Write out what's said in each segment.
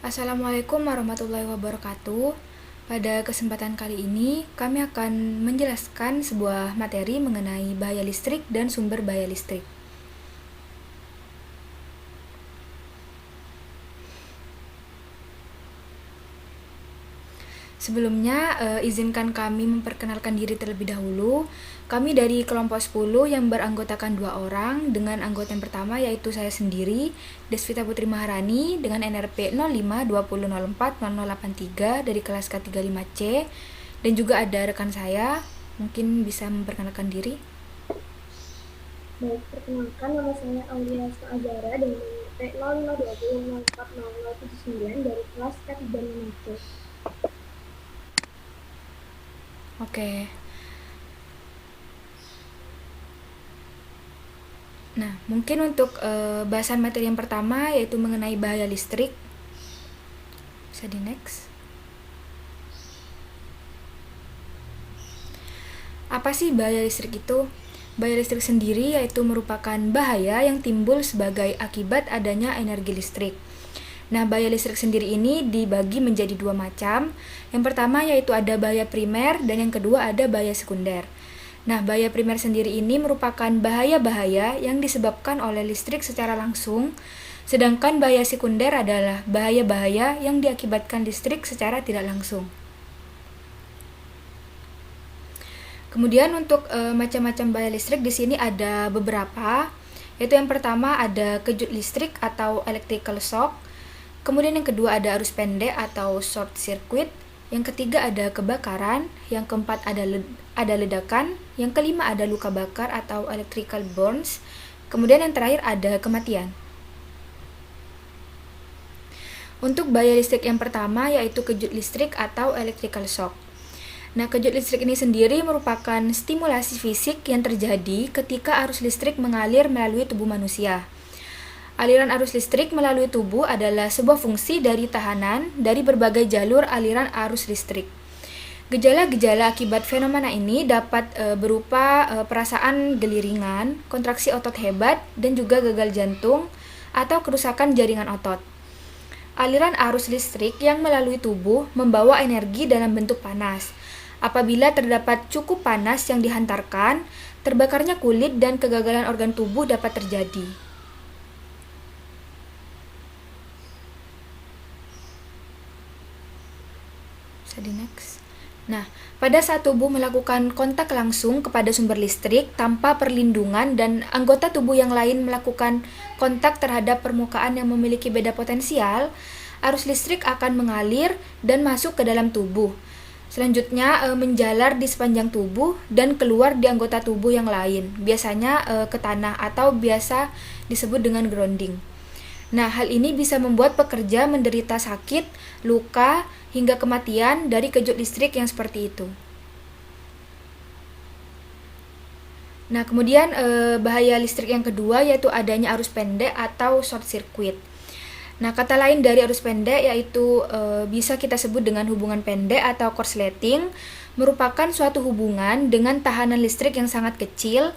Assalamualaikum warahmatullahi wabarakatuh. Pada kesempatan kali ini, kami akan menjelaskan sebuah materi mengenai bahaya listrik dan sumber bahaya listrik. Sebelumnya, izinkan kami memperkenalkan diri terlebih dahulu. Kami dari kelompok 10 yang beranggotakan 2 orang, dengan anggota yang pertama yaitu saya sendiri, Desvita Putri Maharani, dengan NRP 0520040083 dari kelas K35C, dan juga ada rekan saya, mungkin bisa memperkenalkan diri. Baik, perkenalkan nama saya Aulia Azara dengan NRT 0020040079 dari kelas K35C. Oke. Nah, mungkin untuk bahasan materi yang pertama yaitu mengenai bahaya listrik. Bisa di next. Apa sih bahaya listrik itu? Bahaya listrik sendiri yaitu merupakan bahaya yang timbul sebagai akibat adanya energi listrik. Nah, bahaya listrik sendiri ini dibagi menjadi 2 macam. Yang pertama yaitu ada bahaya primer dan yang kedua ada bahaya sekunder. Nah, bahaya primer sendiri ini merupakan bahaya-bahaya yang disebabkan oleh listrik secara langsung, sedangkan bahaya sekunder adalah bahaya-bahaya yang diakibatkan listrik secara tidak langsung. Kemudian untuk macam-macam bahaya listrik di sini ada beberapa, yaitu yang pertama ada kejut listrik atau electrical shock. Kemudian yang kedua ada arus pendek atau short circuit. Yang ketiga ada kebakaran. Yang keempat ada ledakan. Yang kelima ada luka bakar atau electrical burns. Kemudian yang terakhir ada kematian. Untuk bahaya listrik yang pertama yaitu kejut listrik atau electrical shock. Nah, kejut listrik ini sendiri merupakan stimulasi fisik yang terjadi ketika arus listrik mengalir melalui tubuh manusia. Aliran arus listrik melalui tubuh adalah sebuah fungsi dari tahanan dari berbagai jalur aliran arus listrik. Gejala-gejala akibat fenomena ini dapat berupa perasaan geli ringan, kontraksi otot hebat, dan juga gagal jantung atau kerusakan jaringan otot. Aliran arus listrik yang melalui tubuh membawa energi dalam bentuk panas. Apabila terdapat cukup panas yang dihantarkan, terbakarnya kulit dan kegagalan organ tubuh dapat terjadi. Di next. Nah, pada saat tubuh melakukan kontak langsung kepada sumber listrik tanpa perlindungan dan anggota tubuh yang lain melakukan kontak terhadap permukaan yang memiliki beda potensial, arus listrik akan mengalir dan masuk ke dalam tubuh. Selanjutnya menjalar di sepanjang tubuh dan keluar di anggota tubuh yang lain, biasanya ke tanah atau biasa disebut dengan grounding. Nah, hal ini bisa membuat pekerja menderita sakit, luka, hingga kematian dari kejut listrik yang seperti itu. Nah, kemudian bahaya listrik yang kedua yaitu adanya arus pendek atau short circuit. Nah, kata lain dari arus pendek yaitu bisa kita sebut dengan hubungan pendek atau korsleting, merupakan suatu hubungan dengan tahanan listrik yang sangat kecil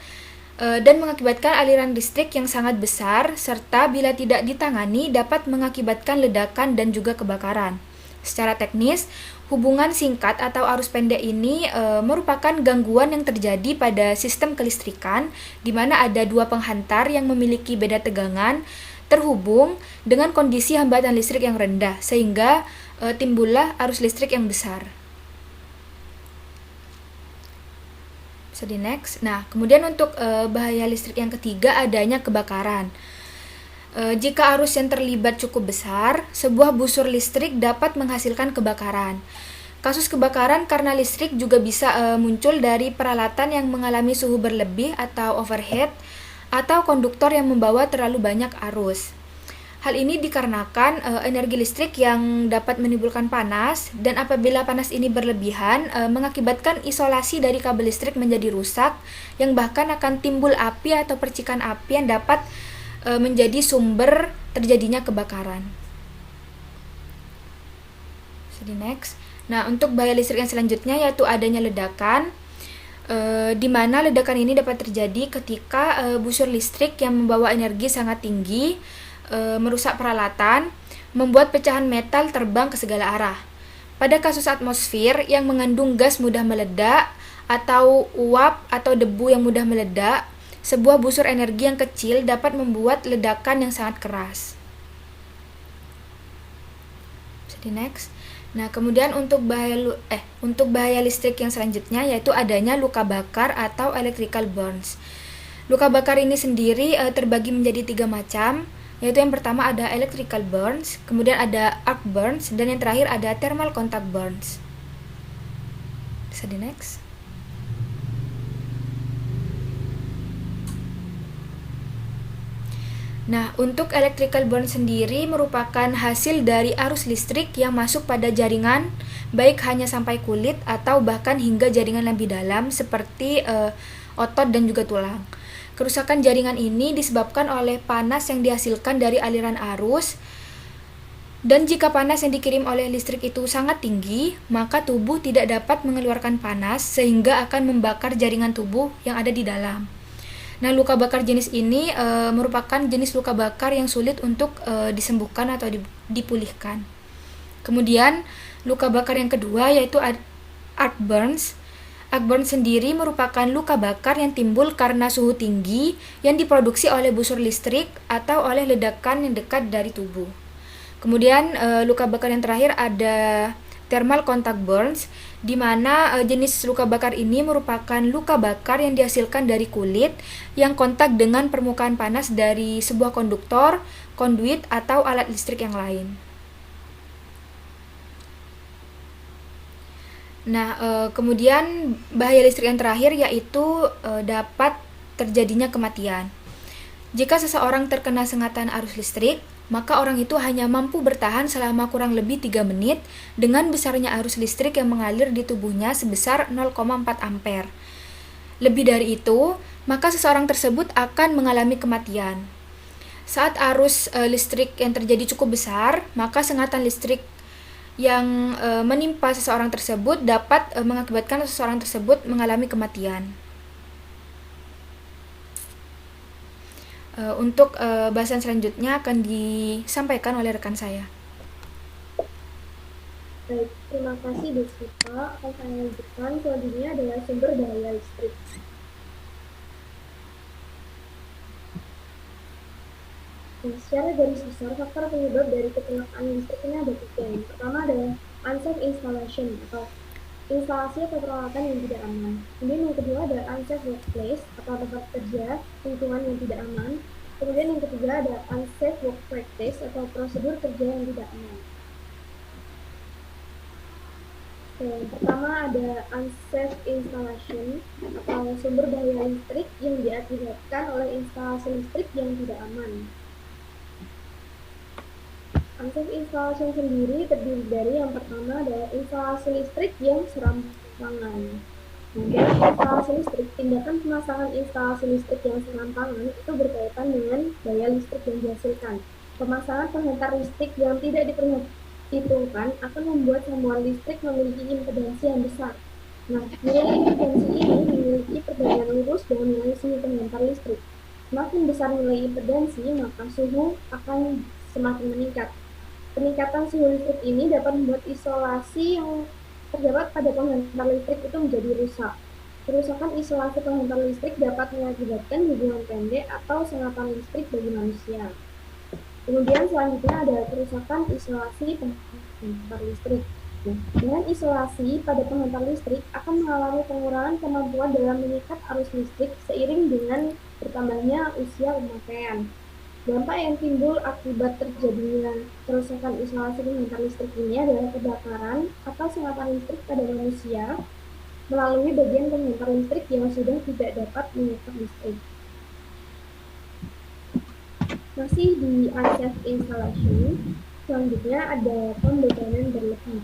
dan mengakibatkan aliran listrik yang sangat besar, serta bila tidak ditangani dapat mengakibatkan ledakan dan juga kebakaran. Secara teknis, hubungan singkat atau arus pendek ini merupakan gangguan yang terjadi pada sistem kelistrikan, di mana ada 2 penghantar yang memiliki beda tegangan terhubung dengan kondisi hambatan listrik yang rendah, sehingga timbullah arus listrik yang besar. Bisa di next. Nah, kemudian untuk bahaya listrik yang ketiga adanya kebakaran. Jika arus yang terlibat cukup besar, sebuah busur listrik dapat menghasilkan kebakaran. Kasus kebakaran karena listrik juga bisa muncul dari peralatan yang mengalami suhu berlebih atau overheat, atau konduktor yang membawa terlalu banyak arus. Hal ini dikarenakan energi listrik yang dapat menimbulkan panas, dan apabila panas ini berlebihan mengakibatkan isolasi dari kabel listrik menjadi rusak, yang bahkan akan timbul api atau percikan api yang dapat menjadi sumber terjadinya kebakaran. Jadi next. Nah, untuk bahaya listrik yang selanjutnya yaitu adanya ledakan, di mana ledakan ini dapat terjadi ketika busur listrik yang membawa energi sangat tinggi merusak peralatan, membuat pecahan metal terbang ke segala arah. Pada kasus atmosfer yang mengandung gas mudah meledak atau uap atau debu yang mudah meledak, sebuah busur energi yang kecil dapat membuat ledakan yang sangat keras. Bisa di next. Nah, kemudian untuk bahaya listrik yang selanjutnya yaitu adanya luka bakar atau electrical burns. Luka bakar ini sendiri terbagi menjadi 3 macam, yaitu yang pertama ada electrical burns, kemudian ada arc burns, dan yang terakhir ada thermal contact burns. Bisa di next. Nah, untuk electrical burn sendiri merupakan hasil dari arus listrik yang masuk pada jaringan, baik hanya sampai kulit atau bahkan hingga jaringan lebih dalam seperti otot dan juga tulang. Kerusakan jaringan ini disebabkan oleh panas yang dihasilkan dari aliran arus, dan jika panas yang dikirim oleh listrik itu sangat tinggi, maka tubuh tidak dapat mengeluarkan panas sehingga akan membakar jaringan tubuh yang ada di dalam. Nah, luka bakar jenis ini merupakan jenis luka bakar yang sulit untuk disembuhkan atau dipulihkan. Kemudian, luka bakar yang kedua yaitu arc burns. Arc burns sendiri merupakan luka bakar yang timbul karena suhu tinggi yang diproduksi oleh busur listrik atau oleh ledakan yang dekat dari tubuh. Kemudian, luka bakar yang terakhir ada thermal contact burns, di mana jenis luka bakar ini merupakan luka bakar yang dihasilkan dari kulit yang kontak dengan permukaan panas dari sebuah konduktor, konduit, atau alat listrik yang lain. Nah, kemudian bahaya listrik yang terakhir yaitu dapat terjadinya kematian. Jika seseorang terkena sengatan arus listrik, maka orang itu hanya mampu bertahan selama kurang lebih 3 menit dengan besarnya arus listrik yang mengalir di tubuhnya sebesar 0,4 ampere. Lebih dari itu, maka seseorang tersebut akan mengalami kematian. Saat arus listrik yang terjadi cukup besar, maka sengatan listrik yang menimpa seseorang tersebut dapat mengakibatkan seseorang tersebut mengalami kematian. Untuk bahasan selanjutnya akan disampaikan oleh rekan saya. Baik, terima kasih Desita. Akan saya lanjutkan. Selanjutnya adalah sumber daya listrik. Nah, secara garis besar, faktor penyebab dari kecelakaan listrik ini ada 3. Yang pertama adalah unsafe installation atau instalasi atau peralatan yang tidak aman. Kemudian yang kedua ada unsafe workplace atau tempat kerja, lingkungan yang tidak aman. Kemudian yang ketiga ada unsafe work practice atau prosedur kerja yang tidak aman. Yang pertama ada unsafe installation atau sumber daya listrik yang diakibatkan oleh instalasi listrik yang tidak aman. Unsafe installation sendiri terdiri dari yang pertama adalah instalasi listrik yang serampangan. Kemudian instalasi listrik, tindakan pemasangan instalasi listrik yang serampangan itu berkaitan dengan daya listrik yang dihasilkan. Pemasangan penghantar listrik yang tidak diperhitungkan akan membuat sambungan listrik memiliki impedansi yang besar. Nah, nilai impedansi ini memiliki perbandingan lurus dengan nilai suhu penghantar listrik. Semakin besar nilai impedansi, maka suhu akan semakin meningkat. Peningkatan suhu listrik ini dapat membuat isolasi yang terdapat pada penghantar listrik itu menjadi rusak. Kerusakan isolasi penghantar listrik dapat mengakibatkan hubungan pendek atau sengatan listrik bagi manusia. Kemudian selanjutnya ada kerusakan isolasi penghantar listrik. Nah, dengan isolasi pada penghantar listrik akan mengalami pengurangan kemampuan dalam mengikat arus listrik seiring dengan bertambahnya usia pemakaian. Dampak yang timbul akibat terjadinya kerusakan isolasi penghantar listrik ini adalah kebakaran atau sengatan listrik pada manusia melalui bagian penghantar listrik yang sudah tidak dapat mengikat listrik. Masih di unsafe installation, selanjutnya ada pembekanan berlebih.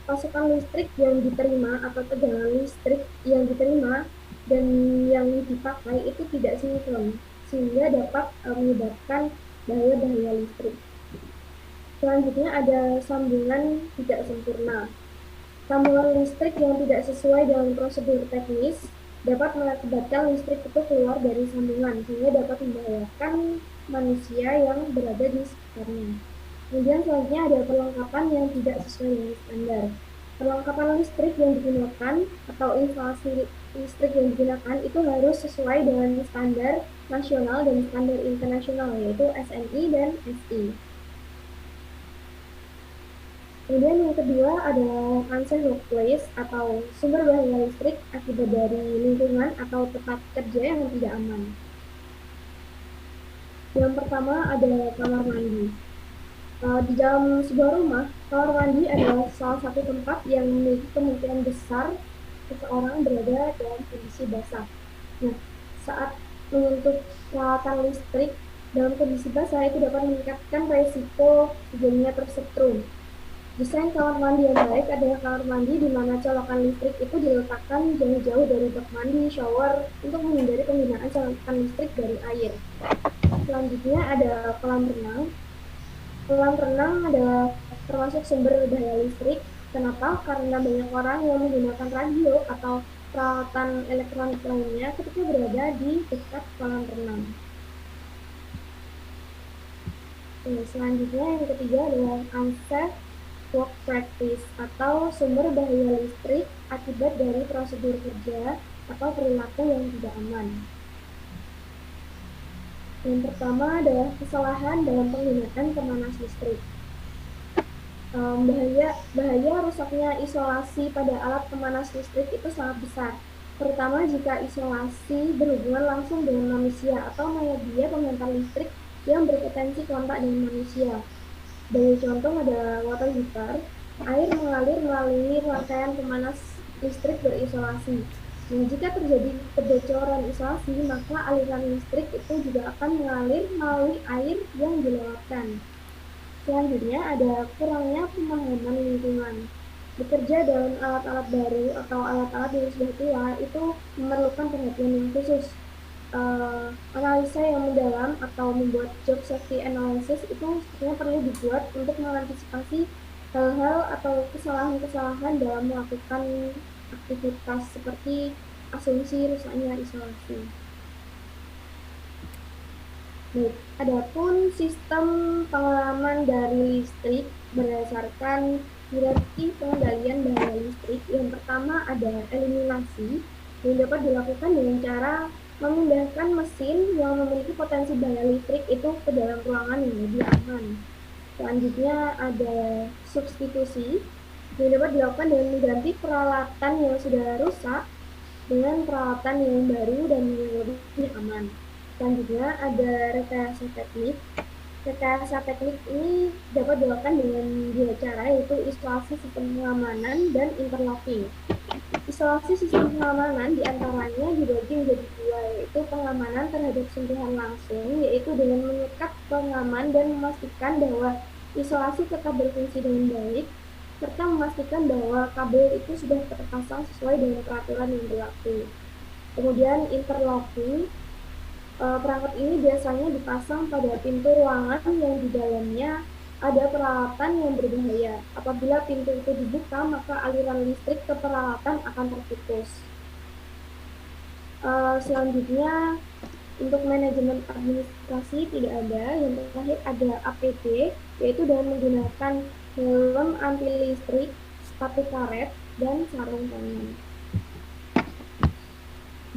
Pasokan listrik yang diterima atau tegangan listrik yang diterima dan yang dipakai itu tidak sinkron, sehingga dapat menyebabkan bahaya-bahaya listrik. Selanjutnya ada sambungan tidak sempurna. Sambungan listrik yang tidak sesuai dengan prosedur teknis dapat mengakibatkan listrik itu keluar dari sambungan sehingga dapat membahayakan manusia yang berada di sekitarnya. Kemudian selanjutnya ada perlengkapan yang tidak sesuai dengan standar. Perlengkapan listrik yang digunakan atau instalasi listrik yang digunakan itu harus sesuai dengan standar nasional dan standar internasional, yaitu SNI dan SI. Kemudian yang kedua ada unsafe workplace atau sumber bahaya listrik akibat dari lingkungan atau tempat kerja yang tidak aman. Yang pertama ada kamar mandi. Di dalam sebuah rumah, kamar mandi adalah salah satu tempat yang memiliki kemungkinan besar seseorang berada dalam kondisi basah. Nah, saat menyentuh peralatan listrik dalam kondisi basah itu dapat meningkatkan resiko terjadinya tersetrum. Desain kamar mandi yang baik adalah kamar mandi di mana colokan listrik itu diletakkan jauh-jauh dari bak mandi, shower, untuk menghindari penggunaan colokan listrik dari air. Selanjutnya ada kolam renang. Kolam renang adalah termasuk sumber daya listrik. Kenapa? Karena banyak orang yang menggunakan radio atau peralatan elektronik lainnya ketika berada di dekat kolam renang. Selanjutnya yang ketiga adalah unsafe work practice atau sumber bahaya listrik akibat dari prosedur kerja atau perilaku yang tidak aman. Yang pertama adalah kesalahan dalam penggunaan pemanas listrik. Bahaya rusaknya isolasi pada alat pemanas listrik itu sangat besar, terutama jika isolasi berhubungan langsung dengan manusia atau media penghantar listrik yang berpotensi kontak dengan manusia. Sebagai contoh ada water heater, air mengalir melalui rangkaian pemanas listrik berisolasi. Nah, jika terjadi kebocoran isolasi, maka aliran listrik itu juga akan mengalir melalui air yang dilewatkan. Selanjutnya ada kurangnya pemahaman lingkungan. Bekerja dalam alat-alat baru atau alat-alat yang sudah tua itu memerlukan perhatian yang khusus. Analisa yang mendalam atau membuat job safety analysis itu sebenarnya perlu dibuat untuk mengantisipasi hal-hal atau kesalahan-kesalahan dalam melakukan aktivitas seperti asumsi rusaknya isolasi. Baik, adapun sistem pengaman dari listrik berdasarkan hierarki pengendalian bahaya listrik. Yang pertama ada eliminasi yang dapat dilakukan dengan cara memindahkan mesin yang memiliki potensi bahaya listrik itu ke dalam ruangan yang lebih aman. Selanjutnya ada substitusi yang dapat dilakukan dengan mengganti peralatan yang sudah rusak dengan peralatan yang baru dan yang lebih aman. Selanjutnya ada rekayasa teknik. Rekayasa teknik ini dapat dilakukan dengan dua cara, yaitu isolasi sistem pengamanan dan interlocking. Isolasi sistem pengamanan diantaranya dibagi menjadi dua, yaitu pengamanan terhadap sentuhan langsung, yaitu dengan menyekat pengaman dan memastikan bahwa isolasi tetap berfungsi dengan baik, serta memastikan bahwa kabel itu sudah terpasang sesuai dengan peraturan yang berlaku. Kemudian interlocking, perangkat ini biasanya dipasang pada pintu ruangan yang di dalamnya ada peralatan yang berbahaya. Apabila pintu itu dibuka, maka aliran listrik ke peralatan akan terputus. Selanjutnya, untuk manajemen administrasi tidak ada. Yang terakhir ada APD, yaitu dengan menggunakan helm anti listrik, sepatu karet, dan sarung tangan.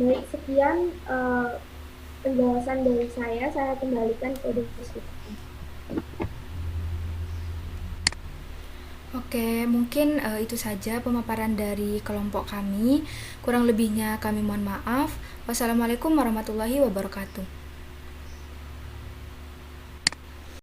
Baik, sekian penjelasan dari saya kembalikan ke diskusi. Oke, mungkin itu saja pemaparan dari kelompok kami. Kurang lebihnya kami mohon maaf. Wassalamualaikum warahmatullahi wabarakatuh.